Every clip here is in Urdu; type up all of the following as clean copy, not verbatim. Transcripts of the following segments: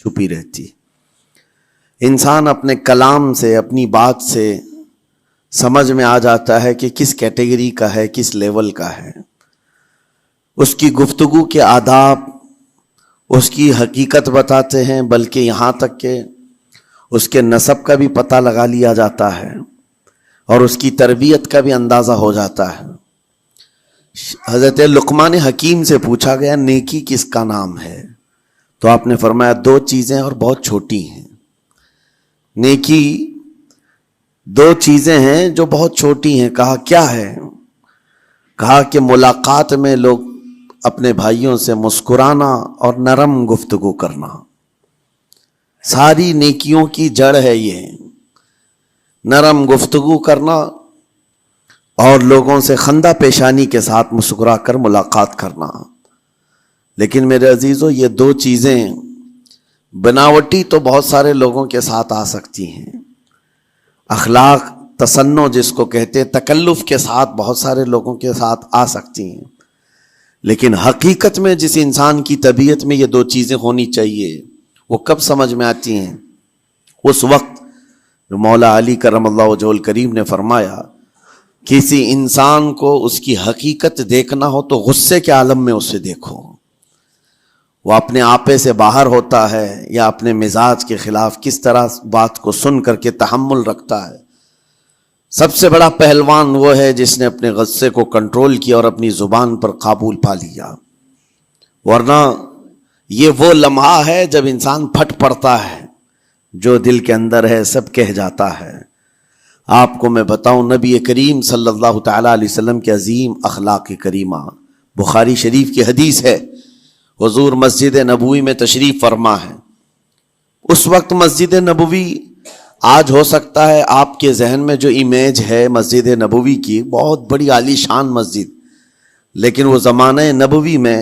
چھپی رہتی ہے۔ انسان اپنے کلام سے، اپنی بات سے سمجھ میں آ جاتا ہے کہ کس کیٹیگری کا ہے، کس لیول کا ہے۔ اس کی گفتگو کے آداب اس کی حقیقت بتاتے ہیں، بلکہ یہاں تک کہ اس کے نسب کا بھی پتہ لگا لیا جاتا ہے اور اس کی تربیت کا بھی اندازہ ہو جاتا ہے۔ حضرت لقمان حکیم سے پوچھا گیا نیکی کس کا نام ہے، تو آپ نے فرمایا 2 چیزیں اور بہت چھوٹی ہیں۔ نیکی 2 چیزیں ہیں جو بہت چھوٹی ہیں۔ کہا کیا ہے؟ کہا کہ ملاقات میں لوگ اپنے بھائیوں سے مسکرانا اور نرم گفتگو کرنا۔ ساری نیکیوں کی جڑ ہے یہ، نرم گفتگو کرنا اور لوگوں سے خندہ پیشانی کے ساتھ مسکرا کر ملاقات کرنا۔ لیکن میرے عزیزو، یہ 2 چیزیں بناوٹی تو بہت سارے لوگوں کے ساتھ آ سکتی ہیں، اخلاق تصنع جس کو کہتے ہیں، تکلف کے ساتھ بہت سارے لوگوں کے ساتھ آ سکتی ہیں، لیکن حقیقت میں جس انسان کی طبیعت میں یہ 2 چیزیں ہونی چاہیے، وہ کب سمجھ میں آتی ہیں؟ اس وقت جو مولا علی کرم اللہ وجہہ الکریم نے فرمایا کسی انسان کو اس کی حقیقت دیکھنا ہو تو غصے کے عالم میں اسے دیکھو، وہ اپنے آپے سے باہر ہوتا ہے یا اپنے مزاج کے خلاف کس طرح بات کو سن کر کے تحمل رکھتا ہے۔ سب سے بڑا پہلوان وہ ہے جس نے اپنے غصے کو کنٹرول کیا اور اپنی زبان پر قابو پا لیا، ورنہ یہ وہ لمحہ ہے جب انسان پھٹ پڑتا ہے، جو دل کے اندر ہے سب کہہ جاتا ہے۔ آپ کو میں بتاؤں، نبی کریم صلی اللہ تعالی علیہ وسلم کے عظیم اخلاق کریمہ، بخاری شریف کی حدیث ہے، حضور مسجد نبوی میں تشریف فرما ہے۔ اس وقت مسجد نبوی، آج ہو سکتا ہے آپ کے ذہن میں جو امیج ہے مسجد نبوی کی، بہت بڑی عالی شان مسجد، لیکن وہ زمانہ نبوی میں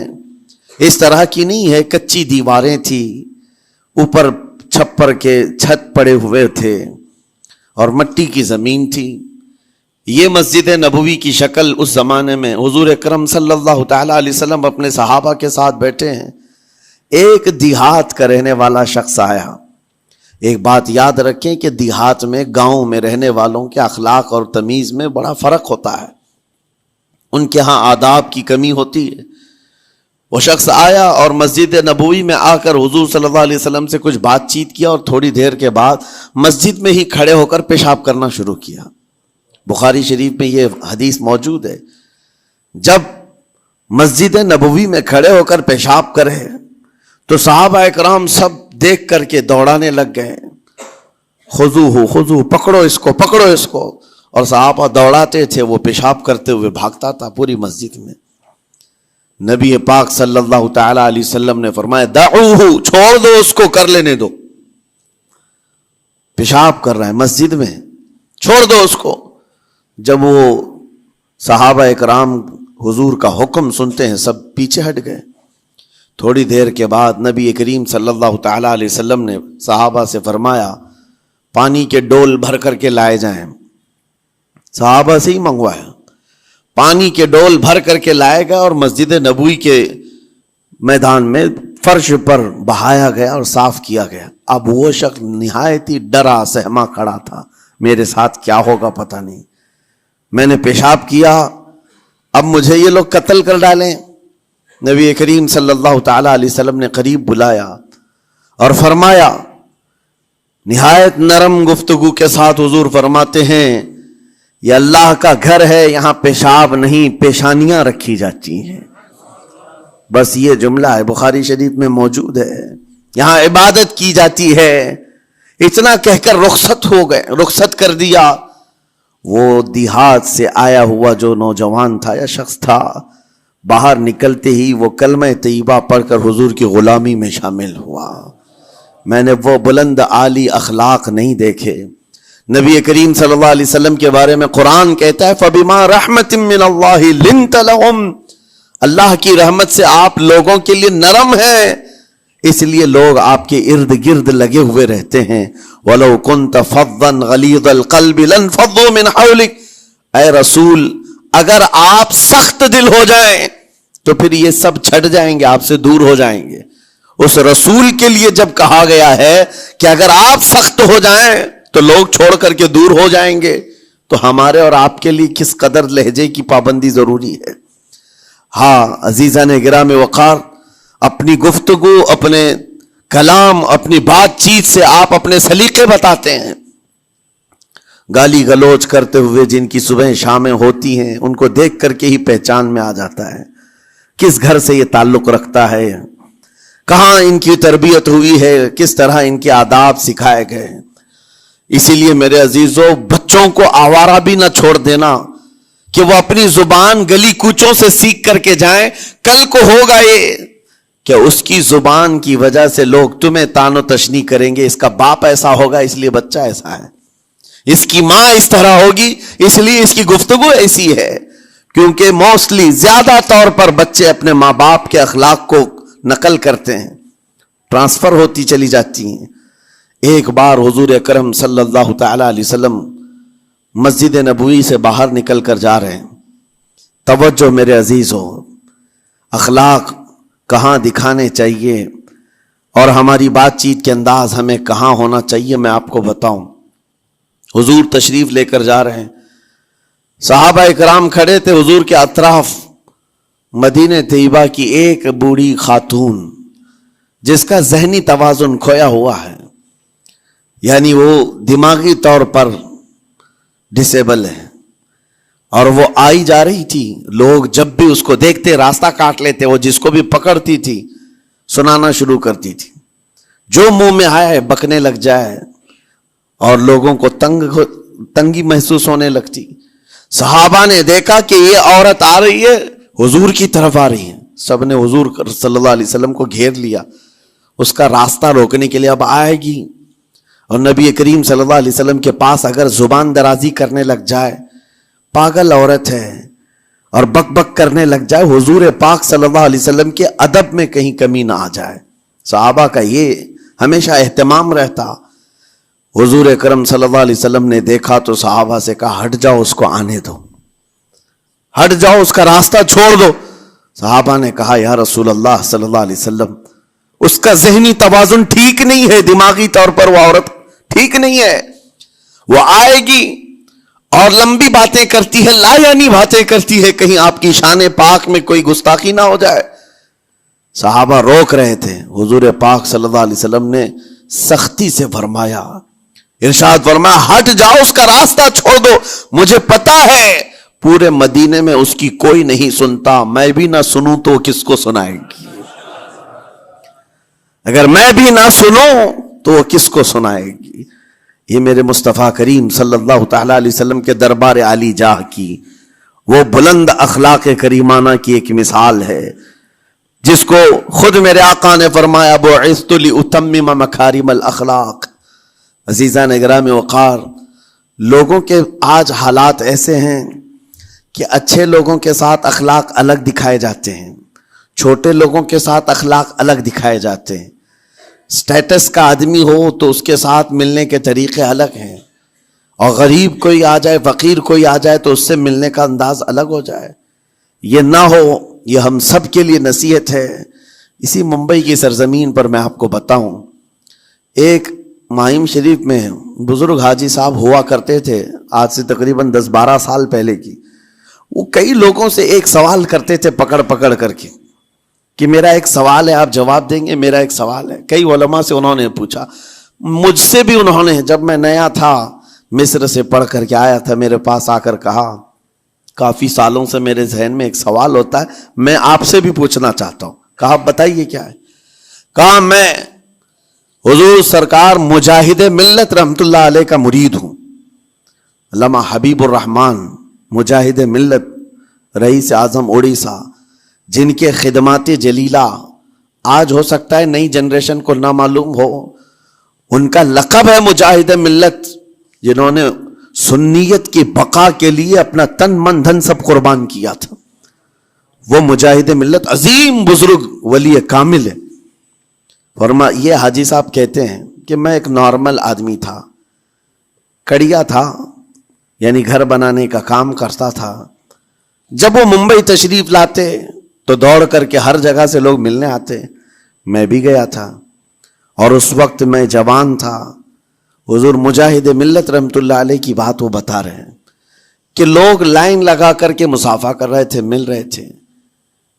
اس طرح کی نہیں ہے۔ کچی دیواریں تھی، اوپر چھپر کے چھت پڑے ہوئے تھے اور مٹی کی زمین تھی۔ یہ مسجد نبوی کی شکل اس زمانے میں حضور اکرم صلی اللہ تعالی علیہ وسلم اپنے صحابہ کے ساتھ بیٹھے ہیں، ایک دیہات کا رہنے والا شخص آیا۔ ایک بات یاد رکھیں کہ دیہات میں، گاؤں میں رہنے والوں کے اخلاق اور تمیز میں بڑا فرق ہوتا ہے، ان کے ہاں آداب کی کمی ہوتی ہے۔ وہ شخص آیا اور مسجد نبوی میں آ کر حضور صلی اللہ علیہ وسلم سے کچھ بات چیت کیا اور تھوڑی دیر کے بعد مسجد میں ہی کھڑے ہو کر پیشاب کرنا شروع کیا۔ بخاری شریف میں یہ حدیث موجود ہے۔ جب مسجد نبوی میں کھڑے ہو کر پیشاب کرے تو صحابہ اکرام سب دیکھ کر کے دوڑانے لگ گئے، خذوہ خذوہ، پکڑو اس کو، پکڑو اس کو، اور صحابہ دوڑاتے تھے، وہ پیشاب کرتے ہوئے بھاگتا تھا پوری مسجد میں۔ نبی پاک صلی اللہ تعالی علیہ وسلم نے فرمایا دعوہ، چھوڑ دو اس کو، کر لینے دو، پیشاب کر رہا ہے مسجد میں، چھوڑ دو اس کو۔ جب وہ صحابہ اکرام حضور کا حکم سنتے ہیں، سب پیچھے ہٹ گئے۔ تھوڑی دیر کے بعد نبی کریم صلی اللہ تعالی علیہ وسلم نے صحابہ سے فرمایا پانی کے ڈول بھر کر کے لائے جائیں۔ صحابہ سے ہی منگوایا، پانی کے ڈول بھر کر کے لائے گا اور مسجد نبوی کے میدان میں فرش پر بہایا گیا اور صاف کیا گیا۔ اب وہ شخص نہایت ہی ڈرا سہما کھڑا تھا، میرے ساتھ کیا ہوگا پتہ نہیں، میں نے پیشاب کیا، اب مجھے یہ لوگ قتل کر ڈالیں۔ نبی کریم صلی اللہ تعالی علیہ وسلم نے قریب بلایا اور فرمایا، نہایت نرم گفتگو کے ساتھ حضور فرماتے ہیں یہ اللہ کا گھر ہے، یہاں پیشاب نہیں پیشانیاں رکھی جاتی ہیں۔ بس یہ جملہ ہے، بخاری شریف میں موجود ہے، یہاں عبادت کی جاتی ہے۔ اتنا کہہ کر رخصت ہو گئے، رخصت کر دیا۔ وہ دیہات سے آیا ہوا جو نوجوان تھا یا شخص تھا، باہر نکلتے ہی وہ کلمہ طیبہ پڑھ کر حضور کی غلامی میں شامل ہوا۔ میں نے وہ بلند عالی اخلاق نہیں دیکھے۔ نبی کریم صلی اللہ علیہ وسلم کے بارے میں قرآن کہتا ہے فَبِمَا رَحْمَةٍ مِّنَ اللَّهِ لِنْتَ لَهُمْ، اللہ کی رحمت سے آپ لوگوں کے لیے نرم ہیں، اس لیے لوگ آپ کے ارد گرد لگے ہوئے رہتے ہیں۔ وَلَوْ كُنْتَ فَظًّا غَلِيظَ الْقَلْبِ لَانْفَضُّوا مِنْ حَوْلِكَ، اے رسول اگر آپ سخت دل ہو جائیں تو پھر یہ سب چھٹ جائیں گے، آپ سے دور ہو جائیں گے۔ اس رسول کے لیے جب کہا گیا ہے کہ اگر آپ سخت ہو جائیں تو لوگ چھوڑ کر کے دور ہو جائیں گے، تو ہمارے اور آپ کے لیے کس قدر لہجے کی پابندی ضروری ہے۔ ہاں عزیزان گرام وقار، اپنی گفتگو، اپنے کلام، اپنی بات چیت سے آپ اپنے سلیقے بتاتے ہیں۔ گالی گلوچ کرتے ہوئے جن کی صبح شامیں ہوتی ہیں، ان کو دیکھ کر کے ہی پہچان میں آ جاتا ہے کس گھر سے یہ تعلق رکھتا ہے، کہاں ان کی تربیت ہوئی ہے، کس طرح ان کے آداب سکھائے گئے۔ اسی لیے میرے عزیزو، بچوں کو آوارہ بھی نہ چھوڑ دینا کہ وہ اپنی زبان گلی کوچوں سے سیکھ کر کے جائیں۔ کل کو ہوگا یہ کہ اس کی زبان کی وجہ سے لوگ تمہیں تان و تشنیع کریں گے، اس کا باپ ایسا ہوگا اس لیے بچہ ایسا ہے، اس کی ماں اس طرح ہوگی اس لیے اس کی گفتگو ایسی ہے۔ کیونکہ موسٹلی زیادہ طور پر بچے اپنے ماں باپ کے اخلاق کو نقل کرتے ہیں، ٹرانسفر ہوتی چلی جاتی ہیں۔ ایک بار حضور اکرم صلی اللہ تعالی علیہ وسلم مسجد نبوی سے باہر نکل کر جا رہے ہیں۔ توجہ میرے عزیزو، اخلاق کہاں دکھانے چاہیے اور ہماری بات چیت کے انداز ہمیں کہاں ہونا چاہیے، میں آپ کو بتاؤں۔ حضور تشریف لے کر جا رہے ہیں، صحابہ اکرام کھڑے تھے حضور کے اطراف۔ مدینہ طیبہ کی ایک بوڑھی خاتون جس کا ذہنی توازن کھویا ہوا ہے، یعنی وہ دماغی طور پر ڈسیبل ہے، اور وہ آئی جا رہی تھی۔ لوگ جب بھی اس کو دیکھتے راستہ کاٹ لیتے، وہ جس کو بھی پکڑتی تھی سنانا شروع کرتی تھی، جو منہ میں آئے بکنے لگ جائے، اور لوگوں کو تنگی محسوس ہونے لگتی۔ صحابہ نے دیکھا کہ یہ عورت آ رہی ہے، حضور کی طرف آ رہی ہے، سب نے حضور صلی اللہ علیہ وسلم کو گھیر لیا اس کا راستہ روکنے کے لیے۔ اب آئے گی اور نبی کریم صلی اللہ علیہ وسلم کے پاس اگر زبان درازی کرنے لگ جائے، پاگل عورت ہے، اور بک بک کرنے لگ جائے، حضور پاک صلی اللہ علیہ وسلم کے ادب میں کہیں کمی نہ آ جائے۔ صحابہ کا یہ ہمیشہ اہتمام رہتا۔ حضور اکرم صلی اللہ علیہ وسلم نے دیکھا تو صحابہ سے کہا ہٹ جاؤ، اس کو آنے دو، ہٹ جاؤ، اس کا راستہ چھوڑ دو۔ صحابہ نے کہا یا رسول اللہ صلی اللہ علیہ وسلم، اس کا ذہنی توازن ٹھیک نہیں ہے، دماغی طور پر وہ عورت ٹھیک نہیں ہے، وہ آئے گی اور لمبی باتیں کرتی ہے، لا یعنی باتیں کرتی ہے، کہیں آپ کی شان پاک میں کوئی گستاخی نہ ہو جائے۔ صحابہ روک رہے تھے، حضور پاک صلی اللہ علیہ وسلم نے سختی سے فرمایا، ارشاد فرمایا ہٹ جاؤ، اس کا راستہ چھوڑ دو، مجھے پتا ہے پورے مدینے میں اس کی کوئی نہیں سنتا، میں بھی نہ سنوں تو کس کو سنائے گی، اگر میں بھی نہ سنوں تو وہ کس کو سنائے گی۔ یہ میرے مصطفیٰ کریم صلی اللہ تعالی علیہ وسلم کے دربار عالی جاہ کی وہ بلند اخلاق کریمانہ کی ایک مثال ہے، جس کو خود میرے آقا نے فرمایا بعثت لأتمم مکارم الاخلاق۔ عزیزان گرام وقار، لوگوں کے آج حالات ایسے ہیں کہ اچھے لوگوں کے ساتھ اخلاق الگ دکھائے جاتے ہیں، چھوٹے لوگوں کے ساتھ اخلاق الگ دکھائے جاتے ہیں۔ سٹیٹس کا آدمی ہو تو اس کے ساتھ ملنے کے طریقے الگ ہیں، اور غریب کوئی آ جائے، فقیر کوئی آ جائے تو اس سے ملنے کا انداز الگ ہو جائے۔ یہ نہ ہو، یہ ہم سب کے لیے نصیحت ہے۔ اسی ممبئی کی سرزمین پر میں آپ کو بتاؤں، ایک ماہم شریف میں بزرگ حاجی صاحب ہوا کرتے تھے، آج سے تقریباً 10-12 سال پہلے کی۔ وہ کئی لوگوں سے ایک سوال کرتے تھے پکڑ پکڑ کر کے کہ میرا ایک سوال ہے، آپ جواب دیں گے، میرا ایک سوال ہے۔ کئی علماء سے انہوں نے پوچھا، مجھ سے بھی انہوں نے، جب میں نیا تھا مصر سے پڑھ کر کے آیا تھا، میرے پاس آ کر کہا کافی سالوں سے میرے ذہن میں ایک سوال ہوتا ہے، میں آپ سے بھی پوچھنا چاہتا ہوں۔ کہا بتائیے کیا ہے؟ کہا میں حضور سرکار مجاہد ملت رحمت اللہ علیہ کا مرید ہوں، علامہ حبیب الرحمن مجاہد ملت رئیس اعظم اڑیسہ، جن کے خدمات جلیلہ آج ہو سکتا ہے نئی جنریشن کو نہ معلوم ہو، ان کا لقب ہے مجاہد ملت، جنہوں نے سنیت کی بقا کے لیے اپنا تن من دھن سب قربان کیا تھا۔ وہ مجاہد ملت عظیم بزرگ ولی کامل ہے۔ فرما یہ حاجی صاحب کہتے ہیں کہ میں ایک نارمل آدمی تھا، کڑیا تھا، یعنی گھر بنانے کا کام کرتا تھا۔ جب وہ ممبئی تشریف لاتے تو دوڑ کر کے ہر جگہ سے لوگ ملنے آتے، میں بھی گیا تھا اور اس وقت میں جوان تھا. حضور مجاہد ملت رحمت اللہ علیہ کی بات وہ بتا رہے ہیں کہ لوگ لائن لگا کر کے مصافحہ کر رہے تھے, مل رہے تھے.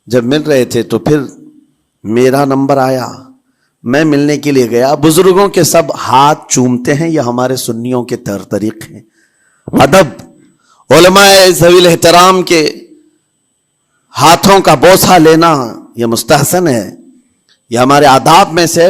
جب مل رہے تھے تو پھر میرا نمبر آیا, میں ملنے کے لیے گیا. بزرگوں کے سب ہاتھ چومتے ہیں, یہ ہمارے سنیوں کے طور طریق ہیں. ادب, علماء ذوی الاحترام کے ہاتھوں کا بوسہ لینا یہ مستحسن ہے, یہ ہمارے آداب میں سے